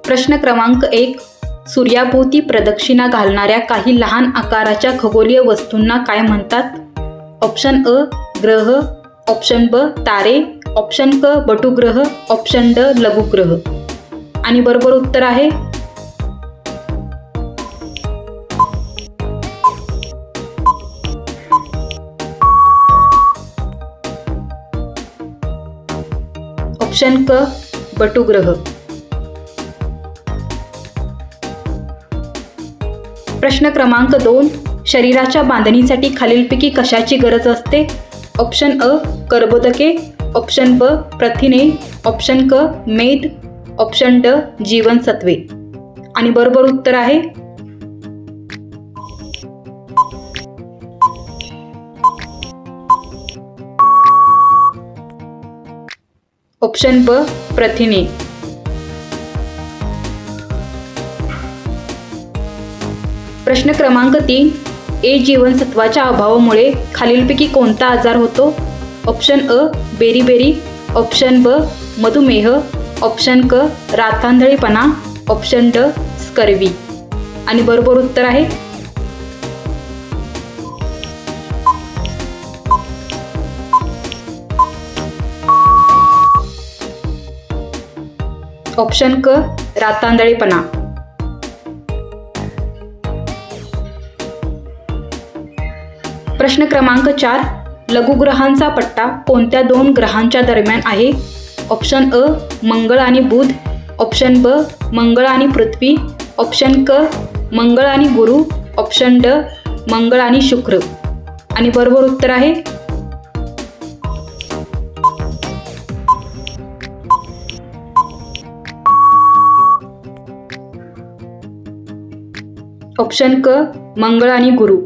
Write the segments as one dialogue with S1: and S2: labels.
S1: प्रश्न क्रमांक 1. सूर्याभोवती प्रदक्षिणा घालणाऱ्या काही लहान आकाराच्या खगोलीय वस्तूंना काय म्हणतात? ऑप्शन अ ग्रह, ऑप्शन ब तारे, ऑप्शन क बटुग्रह, ऑप्शन ड लघुग्रह. आणि बरोबर उत्तर आहे ऑप्शन क बटुग्रह. प्रश्न क्रमांक 2. शरीराच्या बांधणीसाठी खालीलपैकी कशाची गरज असते? ऑप्शन अ कर्बोदके, ऑप्शन ब प्रथिने, ऑप्शन क मेद, ऑप्शन ड जीवनसत्वे. आणि बरोबर उत्तर आहे ऑप्शन ब प्रथिने. प्रश्न क्रमांक 3. ए जीवनसत्वाच्या अभावामुळे खालीलपैकी कोणता आजार होतो? ऑप्शन अ बेरीबेरी, ऑप्शन ब मधुमेह, ऑप्शन क रातांधळेपणा, ऑप्शन ड स्कर्वी. आणि बरोबर उत्तर आहे ऑप्शन क रातांधळेपणा. प्रश्न क्रमांक 4. लघुग्रहांचा पट्टा कोणत्या 2 ग्रहांच्या दरम्यान आहे? ऑप्शन अ मंगळ आणि बुध, ऑप्शन ब मंगळ आणि पृथ्वी, ऑप्शन क मंगळ आणि गुरु, ऑप्शन ड मंगळ आणि शुक्र. आणि बरोबर उत्तर आहे ऑप्शन क मंगळ आणि गुरु.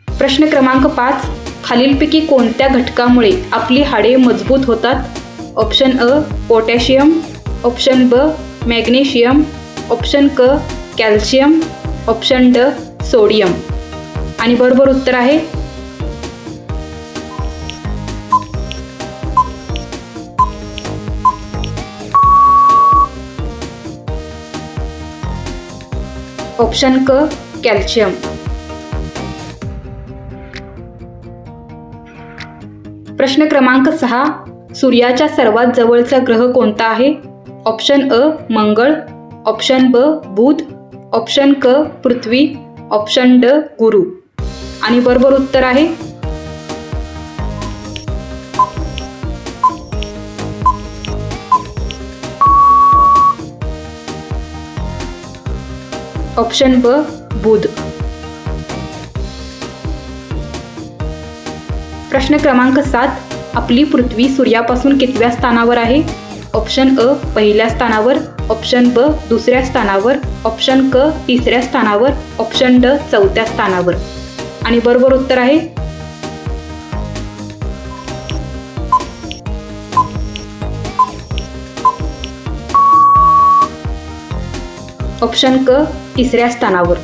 S1: प्रश्न क्रमांक 5. खालीलपैकी कोणत्या घटकामुळे आपली हाडे मजबूत होतात? ऑप्शन अ पोटॅशियम, ऑप्शन ब मॅग्नेशियम, ऑप्शन क कॅल्शियम, ऑप्शन ड सोडियम. आणि बरोबर उत्तर आहे ऑप्शन क कॅल्शियम. प्रश्न क्रमांक 6. सूर्याच्या सर्वात जवळचा ग्रह कोणता आहे? ऑप्शन अ मंगळ, ऑप्शन ब बुध, ऑप्शन क पृथ्वी, ऑप्शन ड गुरु. आणि बरोबर उत्तर आहे ऑप्शन ब बुध. प्रश्न क्रमांक 7. आपली पृथ्वी सूर्यापासून कितव्या स्थानावर आहे? ऑप्शन अ पहिल्या स्थानावर, ऑप्शन ब दुसऱ्या स्थानावर, ऑप्शन क तिसऱ्या स्थानावर, ऑप्शन ड चौथ्या स्थानावर. आणि बरोबर उत्तर आहे ऑप्शन क तिसऱ्या स्थानावर.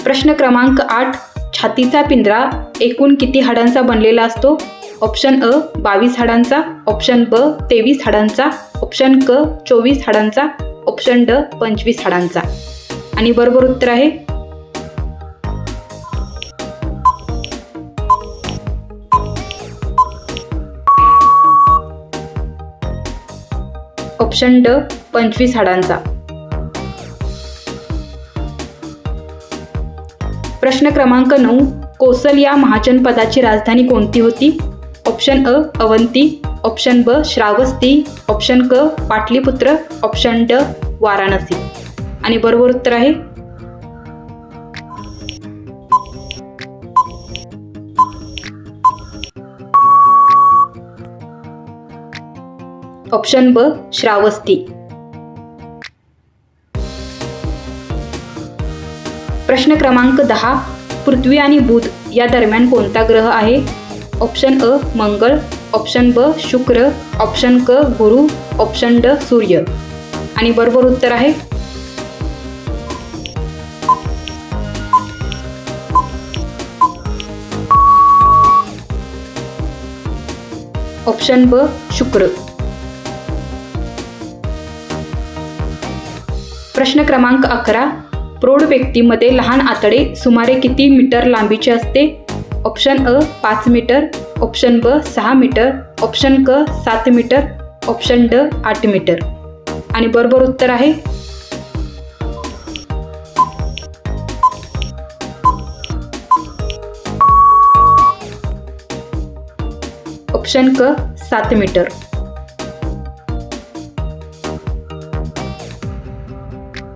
S1: प्रश्न क्रमांक 8. छातीचा पिंजरा एकूण किती हाडांचा बनलेला असतो? ऑप्शन अ 22 हाडांचा, ऑप्शन ब 23 हाडांचा, ऑप्शन क 24 हाडांचा, ऑप्शन ड 25 हाडांचा. आणि बरोबर उत्तर आहे ऑप्शन ड 25 हाडांचा. प्रश्न क्रमांक 9. कोसल या महाजनपदाची राजधानी कोणती होती? ऑप्शन अ अवंती, ऑप्शन ब श्रावस्ती, ऑप्शन क पाटलीपुत्र, ऑप्शन ड वाराणसी. आणि बरोबर उत्तर आहे ऑप्शन ब श्रावस्ती. प्रश्न क्रमांक 10. पृथ्वी आणि बुध या दरम्यान कोणता ग्रह आहे? ऑप्शन अ मंगळ, ऑप्शन ब शुक्र, ऑप्शन क गुरु, ऑप्शन ड सूर्य. आणि बरोबर उत्तर आहे ऑप्शन ब शुक्र. प्रश्न क्रमांक 11. प्रौढ व्यक्तीमध्ये लहान आतडे सुमारे किती मीटर लांबीचे असते? ऑप्शन अ 5 मीटर, ऑप्शन ब 6 मीटर, ऑप्शन क 7 मीटर, ऑप्शन ड 8 मीटर. आणि बरोबर उत्तर आहे ऑप्शन क 7 मीटर.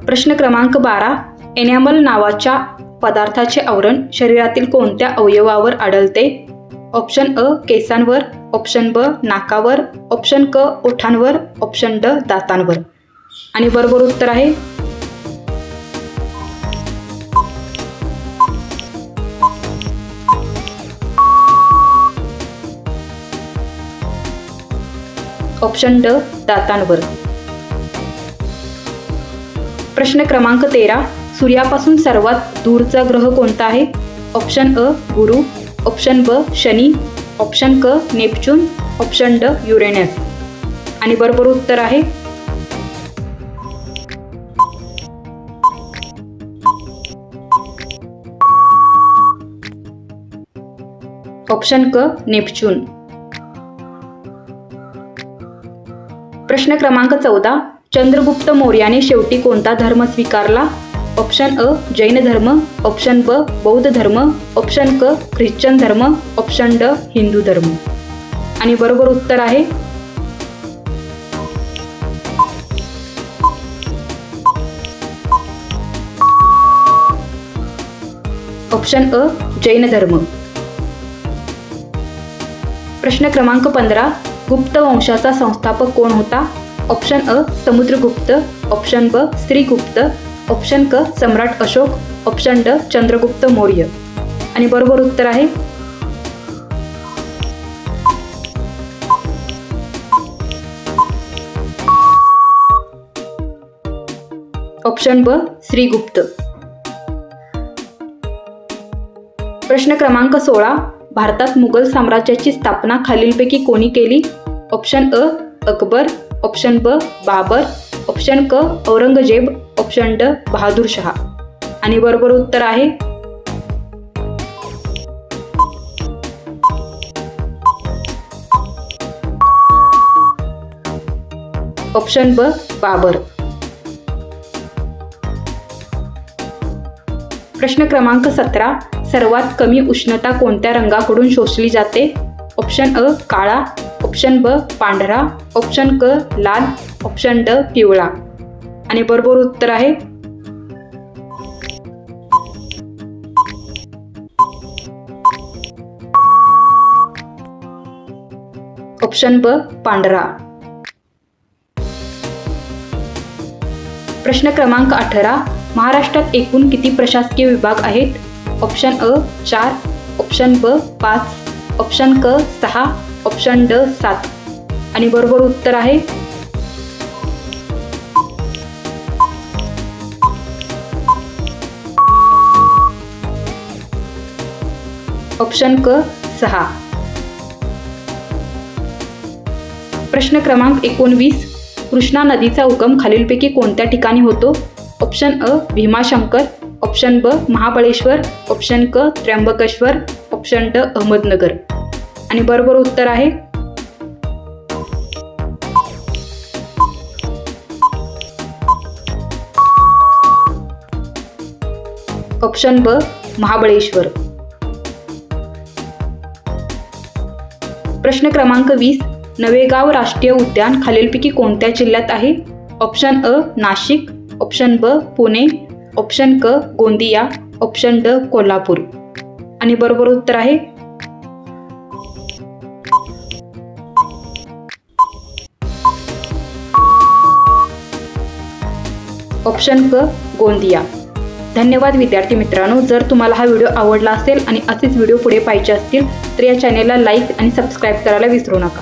S1: प्रश्न क्रमांक 12. एनॅमल नावाच्या पदार्थाचे आवरण शरीरातील कोणत्या अवयवावर आढळते? ऑप्शन अ केसांवर, ऑप्शन ब नाकावर, ऑप्शन क ओठांवर, ऑप्शन ड दातांवर. आणि बरोबर उत्तर आहे ऑप्शन ड दातांवर. प्रश्न क्रमांक 13. सूर्यापासून सर्वात दूरचा ग्रह कोणता आहे? ऑप्शन अ गुरु, ऑप्शन ब शनी, ऑप्शन क नेपच्यून, ऑप्शन ड युरेनस. आणि बरोबर उत्तर आहे ऑप्शन क नेपच्यून. प्रश्न क्रमांक 14. चंद्रगुप्त मौर्याने शेवटी कोणता धर्म स्वीकारला? ऑप्शन अ जैन धर्म, ऑप्शन ब बौद्ध धर्म, ऑप्शन क ख्रिश्चन धर्म, ऑप्शन ड हिंदू धर्म. आणि बरोबर उत्तर आहे ऑप्शन अ जैन धर्म. प्रश्न क्रमांक 15. गुप्त वंशाचा संस्थापक कोण होता? ऑप्शन अ समुद्रगुप्त, ऑप्शन ब श्रीगुप्त, ऑप्शन क सम्राट अशोक, ऑप्शन ड चंद्रगुप्त मौर्य. आणि बरोबर उत्तर आहे ऑप्शन ब श्रीगुप्त. प्रश्न क्रमांक 16. भारतात मुघल साम्राज्याची स्थापना खालीलपैकी कोणी केली? ऑप्शन अ अकबर, ऑप्शन ब बाबर, ऑप्शन क औरंगजेब, ऑप्शन ड बहादूर शहा. आणि बरोबर उत्तर आहे ऑप्शन ब बाबर. प्रश्न क्रमांक 17. सर्वात कमी उष्णता कोणत्या रंगाकडून शोषली जाते? ऑप्शन अ काळा, ऑप्शन ब पांढरा, ऑप्शन क लाल, ऑप्शन ड पिवळा. आणि बरोबर उत्तर आहे ऑप्शन ब पांढरा. प्रश्न क्रमांक 18. महाराष्ट्रात एकूण किती प्रशासकीय विभाग आहेत? ऑप्शन अ 4, ऑप्शन ब 5, ऑप्शन क 6, ऑप्शन ड 7. आणि बरोबर उत्तर आहे ऑप्शन क 6. प्रश्न क्रमांक 19. कृष्णा नदीचा उगम खालीलपैकी कोणत्या ठिकाणी होतो? ऑप्शन अ भीमाशंकर, ऑप्शन ब महाबळेश्वर, ऑप्शन क त्र्यंबकेश्वर, ऑप्शन ड अहमदनगर. आणि बरोबर उत्तर आहे ऑप्शन ब महाबळेश्वर. प्रश्न क्रमांक 20. नवेगाव राष्ट्रीय उद्यान खालीलपैकी कोणत्या जिल्ह्यात आहे? ऑप्शन अ नाशिक, ऑप्शन ब पुणे, ऑप्शन क गोंदिया, ऑप्शन ड कोल्हापूर. आणि बरोबर उत्तर आहे ऑप्शन क गोंदिया. धन्यवाद विद्यार्थी मित्रांनो. जर तुम्हाला हा व्हिडिओ आवडला असेल आणि असेच व्हिडिओ पुढे पाहिजे असतील तर या चॅनेलला लाईक आणि सबस्क्राईब करायला विसरू नका.